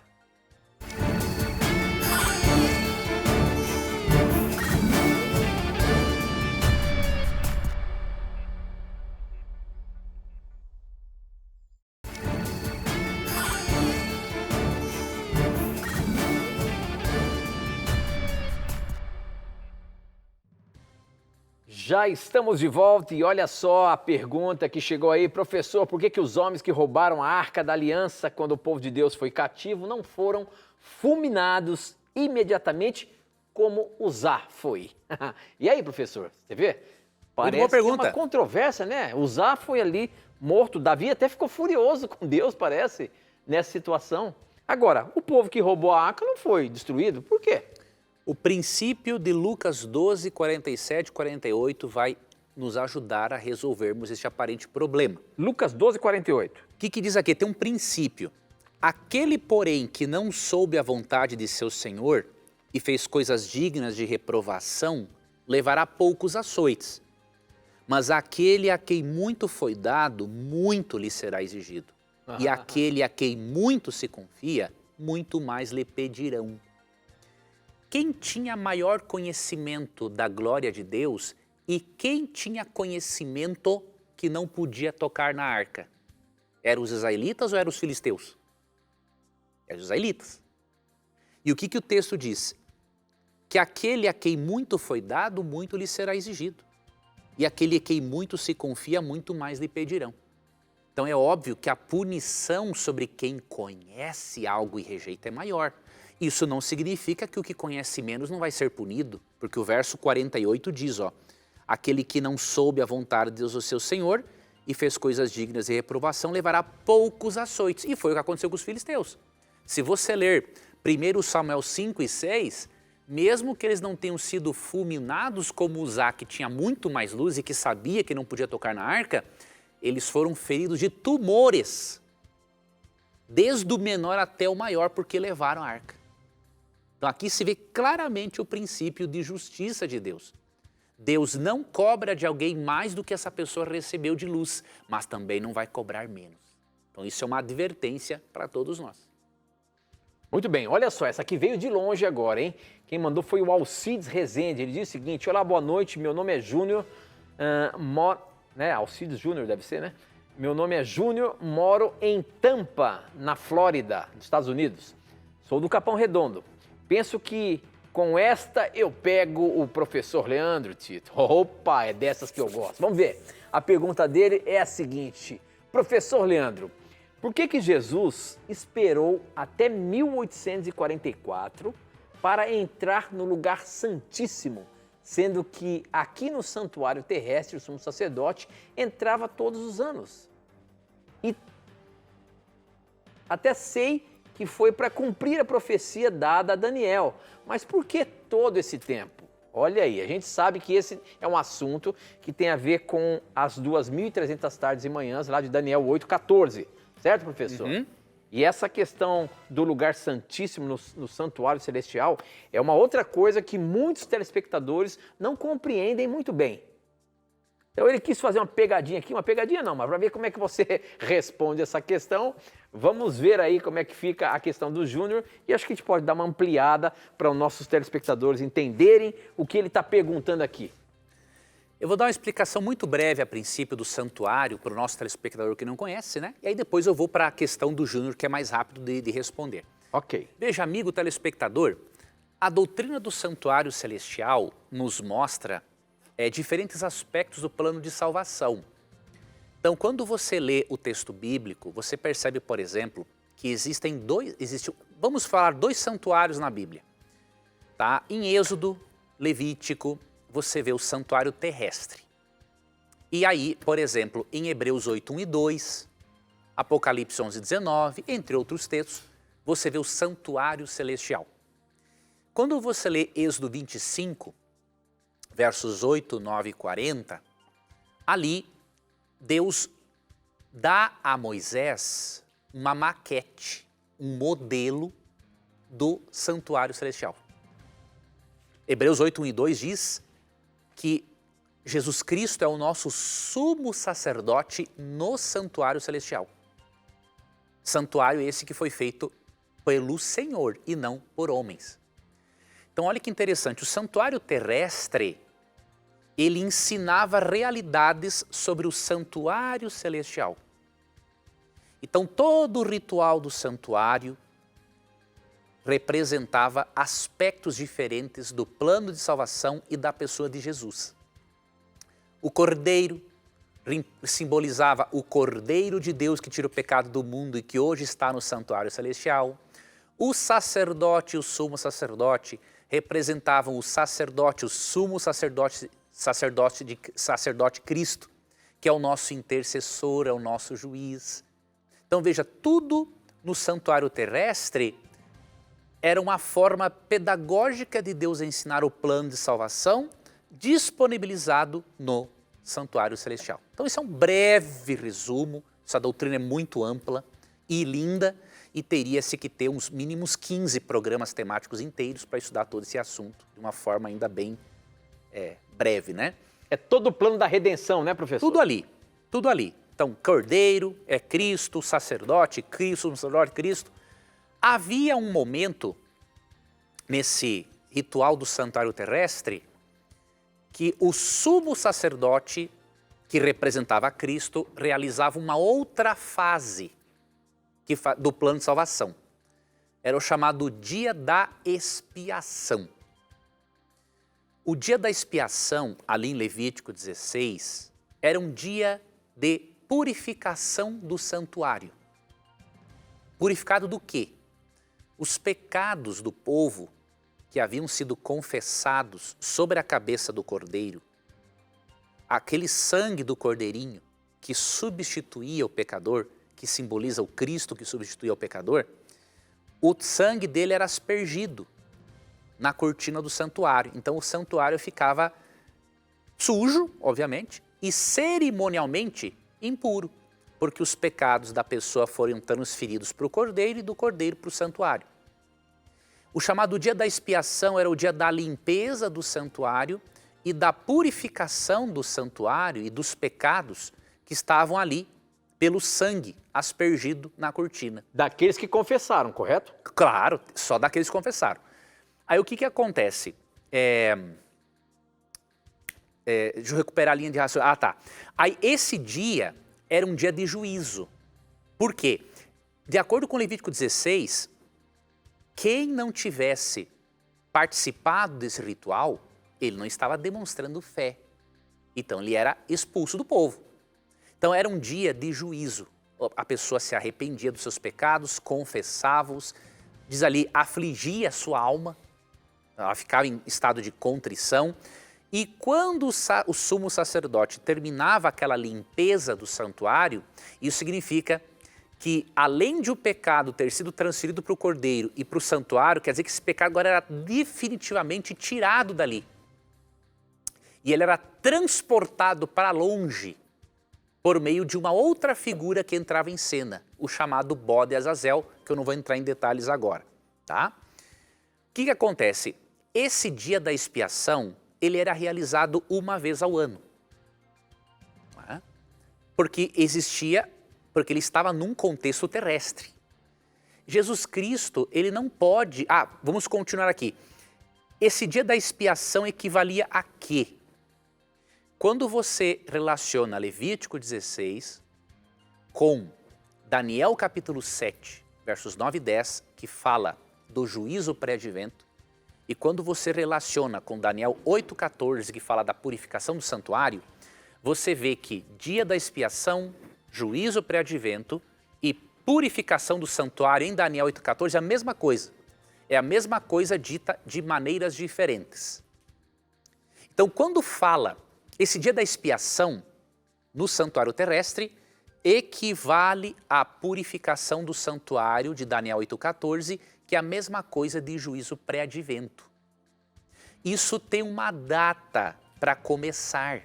Já estamos de volta e olha só a pergunta que chegou aí. Professor, por que os homens que roubaram a Arca da Aliança quando o povo de Deus foi cativo não foram fulminados imediatamente como Uzá foi? E aí, professor, você vê? Parece boa pergunta. Que é uma controvérsia, né? Uzá foi ali morto, Davi até ficou furioso com Deus, parece, nessa situação. Agora, o povo que roubou a arca não foi destruído, por quê? O princípio de Lucas 12, 47 e 48 vai nos ajudar a resolvermos este aparente problema. Lucas 12, 48. O que diz aqui? Tem um princípio. Aquele, porém, que não soube a vontade de seu Senhor e fez coisas dignas de reprovação, levará poucos açoites. Mas aquele a quem muito foi dado, muito lhe será exigido. E aquele a quem muito se confia, muito mais lhe pedirão. Quem tinha maior conhecimento da glória de Deus e quem tinha conhecimento que não podia tocar na arca? Eram os israelitas ou eram os filisteus? Eram os israelitas. E o que o texto diz? Que aquele a quem muito foi dado, muito lhe será exigido. E aquele a quem muito se confia, muito mais lhe pedirão. Então é óbvio que a punição sobre quem conhece algo e rejeita é maior. Isso não significa que o que conhece menos não vai ser punido, porque o verso 48 diz, aquele que não soube a vontade de Deus o seu Senhor e fez coisas dignas de reprovação, levará poucos açoites. E foi o que aconteceu com os filisteus. Se você ler 1 Samuel 5 e 6, mesmo que eles não tenham sido fulminados como Uzá, que tinha muito mais luz e que sabia que não podia tocar na arca, eles foram feridos de tumores. desde o menor até o maior, porque levaram a arca. Então aqui se vê claramente o princípio de justiça de Deus. Deus não cobra de alguém mais do que essa pessoa recebeu de luz, mas também não vai cobrar menos. Então isso é uma advertência para todos nós. Muito bem, olha só, essa aqui veio de longe agora, hein? Quem mandou foi o Alcides Rezende. Ele diz o seguinte: olá, boa noite, meu nome é Júnior, Alcides Júnior deve ser, né? Meu nome é Júnior, moro em Tampa, na Flórida, nos Estados Unidos. Sou do Capão Redondo. Penso que com esta eu pego o professor Leandro, Tito. Opa, é dessas que eu gosto. Vamos ver. A pergunta dele é a seguinte: professor Leandro, por que Jesus esperou até 1844 para entrar no lugar santíssimo, sendo que aqui no santuário terrestre o sumo sacerdote entrava todos os anos? E até sei que foi para cumprir a profecia dada a Daniel, mas por que todo esse tempo? Olha aí, a gente sabe que esse é um assunto que tem a ver com as 2.300 tardes e manhãs lá de Daniel 8:14. Certo, professor? Uhum. E essa questão do lugar santíssimo no santuário celestial é uma outra coisa que muitos telespectadores não compreendem muito bem. Então ele quis fazer uma pegadinha aqui, uma pegadinha não, mas para ver como é que você responde essa questão, vamos ver aí como é que fica a questão do Júnior e acho que a gente pode dar uma ampliada para os nossos telespectadores entenderem o que ele está perguntando aqui. Eu vou dar uma explicação muito breve a princípio do santuário para o nosso telespectador que não conhece, né? E aí depois eu vou para a questão do Júnior, que é mais rápido de responder. Ok. Veja, amigo telespectador, a doutrina do santuário celestial nos mostra diferentes aspectos do plano de salvação. Então, quando você lê o texto bíblico, você percebe, por exemplo, que existem vamos falar dois santuários na Bíblia. Tá? Em Êxodo, Levítico, você vê o santuário terrestre. E aí, por exemplo, em Hebreus 8:1 e 2, Apocalipse 11:19, entre outros textos, você vê o santuário celestial. Quando você lê Êxodo 25, versos 8, 9 e 40, ali Deus dá a Moisés uma maquete, um modelo do santuário celestial. Hebreus 8:1 e 2 diz que Jesus Cristo é o nosso sumo sacerdote no santuário celestial. Santuário esse que foi feito pelo Senhor e não por homens. Então olha que interessante, o santuário terrestre, ele ensinava realidades sobre o santuário celestial. Então todo o ritual do santuário representava aspectos diferentes do plano de salvação e da pessoa de Jesus. O cordeiro simbolizava o Cordeiro de Deus que tira o pecado do mundo e que hoje está no santuário celestial. O sacerdote e o sumo sacerdote representavam o sacerdote, o sumo sacerdote Cristo, que é o nosso intercessor, é o nosso juiz. Então veja, tudo no santuário terrestre era uma forma pedagógica de Deus ensinar o plano de salvação disponibilizado no santuário celestial. Então esse é um breve resumo, essa doutrina é muito ampla e linda e teria-se que ter uns mínimos 15 programas temáticos inteiros para estudar todo esse assunto de uma forma ainda bem breve, né? É todo o plano da redenção, né, professor? Tudo ali, tudo ali. Então, Cordeiro, é Cristo, sacerdote, Cristo. Havia um momento nesse ritual do santuário terrestre que o sumo sacerdote, que representava Cristo, realizava uma outra fase do plano de salvação. Era o chamado dia da expiação. O dia da expiação, ali em Levítico 16, era um dia de purificação do santuário. Purificado do quê? Os pecados do povo que haviam sido confessados sobre a cabeça do cordeiro, aquele sangue do cordeirinho que substituía o pecador, que simboliza o Cristo que substituía o pecador, o sangue dele era aspergido na cortina do santuário. Então o santuário ficava sujo, obviamente, e cerimonialmente impuro. Porque os pecados da pessoa foram transferidos para o cordeiro e do cordeiro para o santuário. O chamado dia da expiação era o dia da limpeza do santuário e da purificação do santuário e dos pecados que estavam ali pelo sangue aspergido na cortina. Daqueles confessaram, correto? Claro, só daqueles que confessaram. Aí o que acontece? Deixa eu recuperar a linha de raciocínio. Ah, tá. Aí esse dia era um dia de juízo. Por quê? De acordo com Levítico 16, quem não tivesse participado desse ritual, ele não estava demonstrando fé. Então ele era expulso do povo. Então era um dia de juízo. A pessoa se arrependia dos seus pecados, confessava-os, diz ali, afligia a sua alma, ela ficava em estado de contrição. E quando o sumo sacerdote terminava aquela limpeza do santuário, isso significa que além de o pecado ter sido transferido para o cordeiro e para o santuário, quer dizer que esse pecado agora era definitivamente tirado dali. E ele era transportado para longe por meio de uma outra figura que entrava em cena, o chamado bode Azazel, que eu não vou entrar em detalhes agora, tá? O que acontece? Esse dia da expiação, ele era realizado uma vez ao ano. Não é? Porque ele estava num contexto terrestre. Jesus Cristo, ele não pode... vamos continuar aqui. Esse dia da expiação equivalia a quê? Quando você relaciona Levítico 16 com Daniel capítulo 7, versos 9 e 10, que fala do juízo pré-advento, e quando você relaciona com Daniel 8,14, que fala da purificação do santuário, você vê que dia da expiação, juízo pré-advento e purificação do santuário em Daniel 8,14 é a mesma coisa. É a mesma coisa dita de maneiras diferentes. Então, quando fala esse dia da expiação no santuário terrestre, equivale à purificação do santuário de Daniel 8,14, que é a mesma coisa de juízo pré-advento. Isso tem uma data para começar.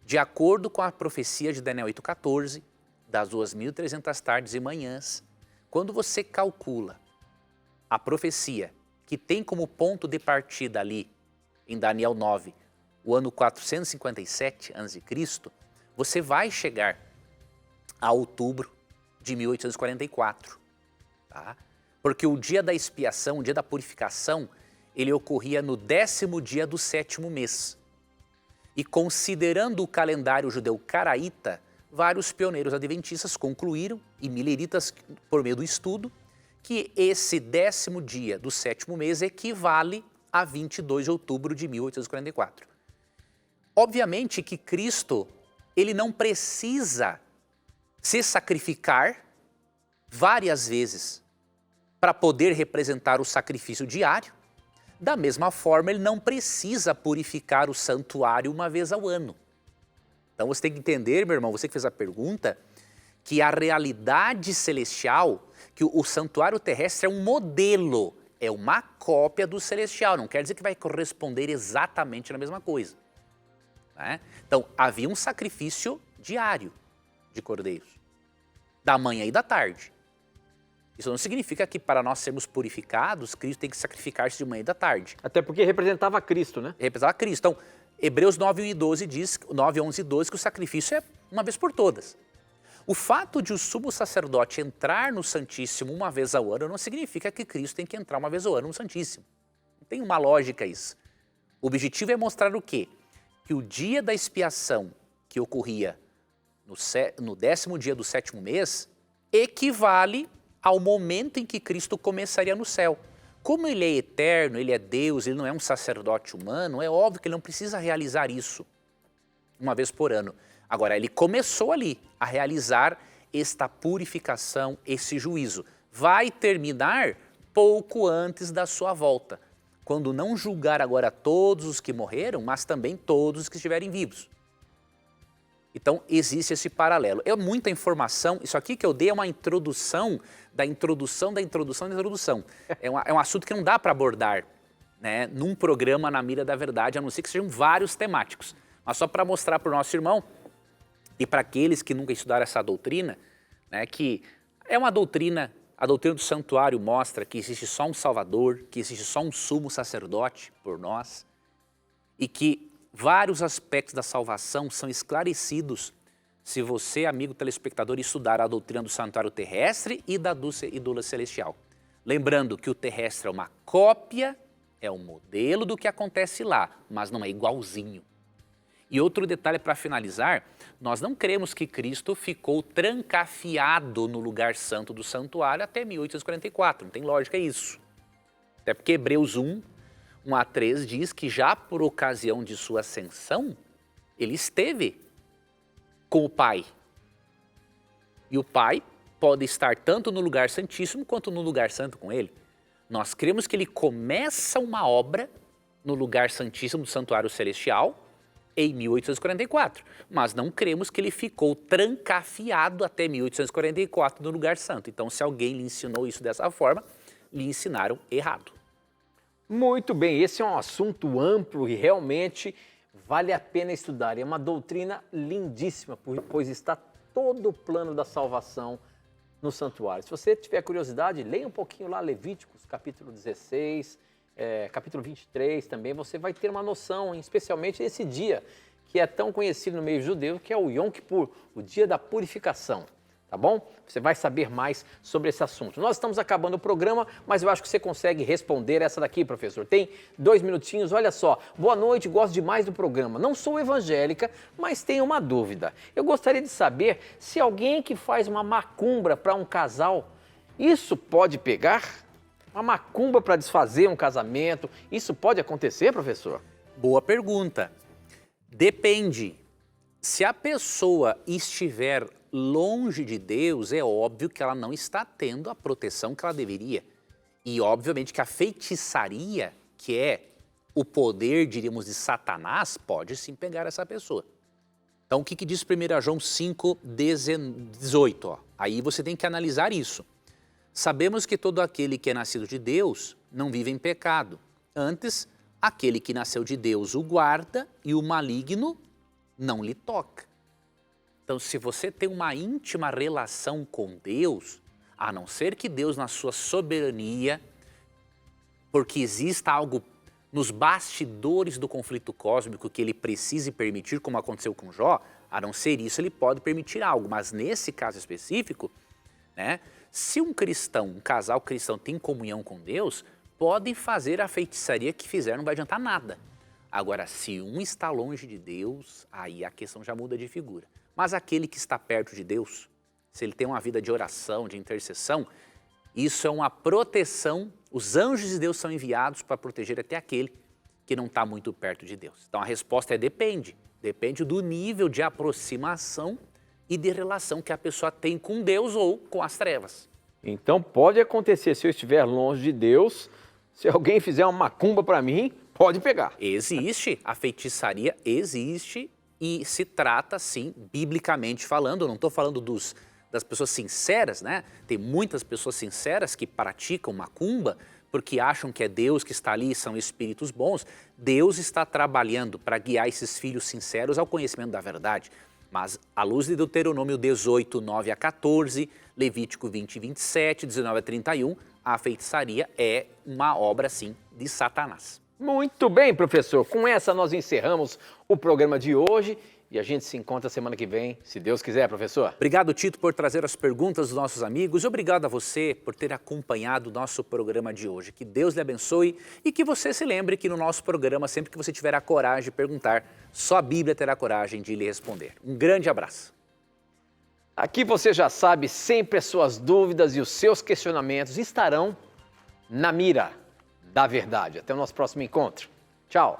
De acordo com a profecia de Daniel 8,14, das 2.300 tardes e manhãs, quando você calcula a profecia, que tem como ponto de partida ali, em Daniel 9, o ano 457 a.C., você vai chegar a outubro de 1844. Tá? Porque o dia da expiação, o dia da purificação, ele ocorria no 10º dia do 7º mês. E considerando o calendário judeu caraíta, vários pioneiros adventistas concluíram, e mileritas por meio do estudo, que esse 10º dia do 7º mês equivale a 22 de outubro de 1844. Obviamente que Cristo, ele não precisa se sacrificar várias vezes para poder representar o sacrifício diário. Da mesma forma, ele não precisa purificar o santuário uma vez ao ano. Então você tem que entender, meu irmão, você que fez a pergunta, que a realidade celestial, que o santuário terrestre é um modelo, é uma cópia do celestial, não quer dizer que vai corresponder exatamente na mesma coisa. Né? Então, havia um sacrifício diário de cordeiros, da manhã e da tarde. Isso não significa que para nós sermos purificados, Cristo tem que sacrificar-se de manhã e da tarde. Até porque representava Cristo, né? Representava Cristo. Então, Hebreus 9, 1 e 12 diz, 9, 11 e 12, que o sacrifício é uma vez por todas. O fato de o sumo sacerdote entrar no Santíssimo uma vez ao ano não significa que Cristo tem que entrar uma vez ao ano no Santíssimo. Não tem uma lógica isso. O objetivo é mostrar o quê? Que o dia da expiação que ocorria no 10º dia do 7º mês equivale ao momento em que Cristo começaria no céu. Como ele é eterno, ele é Deus, ele não é um sacerdote humano, é óbvio que ele não precisa realizar isso uma vez por ano. Agora, ele começou ali a realizar esta purificação, esse juízo. Vai terminar pouco antes da sua volta, quando não julgar agora todos os que morreram, mas também todos os que estiverem vivos. Então, existe esse paralelo. É muita informação, isso aqui que eu dei é uma introdução da introdução da introdução da introdução. É um assunto que não dá para abordar, né, num programa na Mira da Verdade, a não ser que sejam vários temáticos. Mas só para mostrar para o nosso irmão E para aqueles que nunca estudaram essa doutrina, né, que é uma doutrina, a doutrina do santuário mostra que existe só um Salvador, que existe só um sumo sacerdote por nós, e que vários aspectos da salvação são esclarecidos se você, amigo telespectador, estudar a doutrina do santuário terrestre e da do celestial. Lembrando que o terrestre é uma cópia, é um modelo do que acontece lá, mas não é igualzinho. E outro detalhe para finalizar, nós não cremos que Cristo ficou trancafiado no lugar santo do santuário até 1844, não tem lógica isso. Até porque Hebreus 1:1-3 diz que já por ocasião de sua ascensão, ele esteve com o Pai. E o Pai pode estar tanto no lugar santíssimo quanto no lugar santo com ele. Nós cremos que ele começa uma obra no lugar santíssimo do santuário celestial em 1844, mas não cremos que ele ficou trancafiado até 1844 no lugar santo. Então, se alguém lhe ensinou isso dessa forma, lhe ensinaram errado. Muito bem, esse é um assunto amplo e realmente vale a pena estudar. É uma doutrina lindíssima, pois está todo o plano da salvação no santuário. Se você tiver curiosidade, leia um pouquinho lá Levíticos, capítulo 16, capítulo 23 também, você vai ter uma noção, especialmente nesse dia, que é tão conhecido no meio judeu, que é o Yom Kippur, o dia da purificação. Tá bom? Você vai saber mais sobre esse assunto. Nós estamos acabando o programa, mas eu acho que você consegue responder essa daqui, professor. Tem 2 minutinhos, olha só. Boa noite, gosto demais do programa. Não sou evangélica, mas tenho uma dúvida. Eu gostaria de saber se alguém que faz uma macumba para um casal, isso pode pegar? Uma macumba para desfazer um casamento, isso pode acontecer, professor? Boa pergunta. Depende. Se a pessoa estiver longe de Deus, é óbvio que ela não está tendo a proteção que ela deveria. E obviamente que a feitiçaria, que é o poder, diríamos, de Satanás, pode sim pegar essa pessoa. Então o que diz 1 João 5:18? Aí você tem que analisar isso. Sabemos que todo aquele que é nascido de Deus não vive em pecado. Antes, aquele que nasceu de Deus o guarda e o maligno não lhe toca. Então, se você tem uma íntima relação com Deus, a não ser que Deus, na sua soberania, porque exista algo nos bastidores do conflito cósmico que ele precise permitir, como aconteceu com Jó, a não ser isso, ele pode permitir algo. Mas nesse caso específico, né, se um cristão, um casal cristão tem comunhão com Deus, podem fazer a feitiçaria que fizer, não vai adiantar nada. Agora, se um está longe de Deus, aí a questão já muda de figura. Mas aquele que está perto de Deus, se ele tem uma vida de oração, de intercessão, isso é uma proteção. Os anjos de Deus são enviados para proteger até aquele que não está muito perto de Deus. Então a resposta é depende. Depende do nível de aproximação e de relação que a pessoa tem com Deus ou com as trevas. Então pode acontecer, se eu estiver longe de Deus, se alguém fizer uma macumba para mim, pode pegar. Existe, a feitiçaria existe. E se trata, sim, biblicamente falando, eu não estou falando das pessoas sinceras, né? Tem muitas pessoas sinceras que praticam macumba porque acham que é Deus que está ali e são espíritos bons. Deus está trabalhando para guiar esses filhos sinceros ao conhecimento da verdade. Mas à luz de Deuteronômio 18:9-14, Levítico 20:27, 19-31, a feitiçaria é uma obra, sim, de Satanás. Muito bem, professor. Com essa nós encerramos o programa de hoje e a gente se encontra semana que vem, se Deus quiser, professor. Obrigado, Tito, por trazer as perguntas dos nossos amigos e obrigado a você por ter acompanhado o nosso programa de hoje. Que Deus lhe abençoe e que você se lembre que no nosso programa, sempre que você tiver a coragem de perguntar, só a Bíblia terá coragem de lhe responder. Um grande abraço. Aqui você já sabe, sempre as suas dúvidas e os seus questionamentos estarão na mira da verdade. Até o nosso próximo encontro. Tchau.